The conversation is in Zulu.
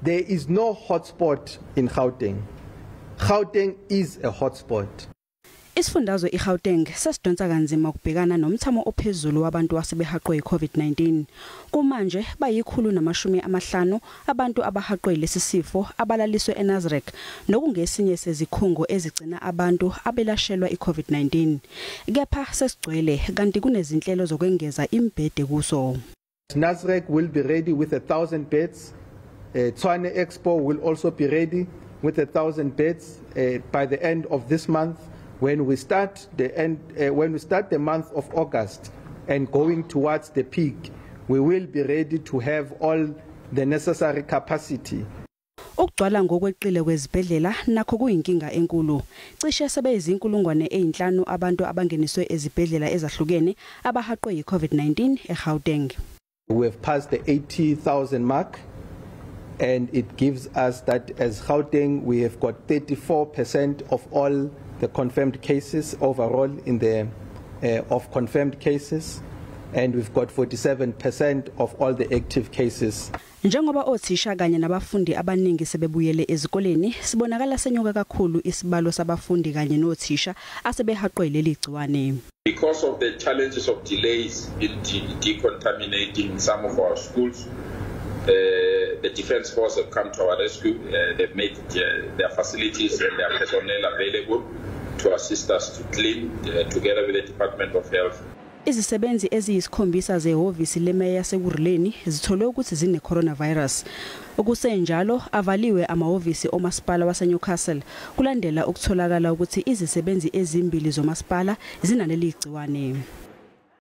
there is no hotspot in Gauteng. Gauteng is a hotspot. Isifundazwe iGauteng sesidonsa kanzima ukubhekana nomthamo ophezulu wabantu asebehaqwe iCovid-19. Kumanje bayi150 abantu abahaqwe lesisifo abalaliswe eNazareth nokungesinye sezikhungo ezigcina abantu abelashelwa iCovid-19. Kepha sesigcwele kanti kunezinhlelo zokwengeza imbhede kuso. Nazareth will be ready with 1,000 beds. Tshwane Expo will also be ready with 1,000 beds by the end of this month. When we start the month of August and going towards the peak, we will be ready to have all the necessary capacity. Ukugcwala ngokweqile kwezibhedlela nakho kuyinkinga enkulu. Cishe sebeyizinkulungwane e5 abantu abangeniswe ezibhedlela ezahlukene abahaqwe yiCovid-19 eGauteng. We have passed the 80,000 mark, and it gives us that as Gauteng we have got 34% of all the confirmed cases overall in the of confirmed cases, and we've got 47% of all the active cases. Njengoba othisha kanye nabafundi abaningi sebebuyele ezikoleni, sibonakala senyuka kakhulu isibalo sabafundi kanye nothisha asebehaqwe leli gciwane. Because of the challenges of delays in decontaminating some of our schools, the Defence Force have come to our rescue. They've made their facilities and their personnel available to assist us to clean together with the Department of Health. Izisebenzi eziyisikhombisa zehhovisi lemeya yaseKurileni zithole ukuthi zine coronavirus. Okusenjalo avaliwe amahhovisi omasipala waseNewcastle kulandela ukutholakala ukuthi izisebenzi ezimbili zomasipala zinaleli gciwane.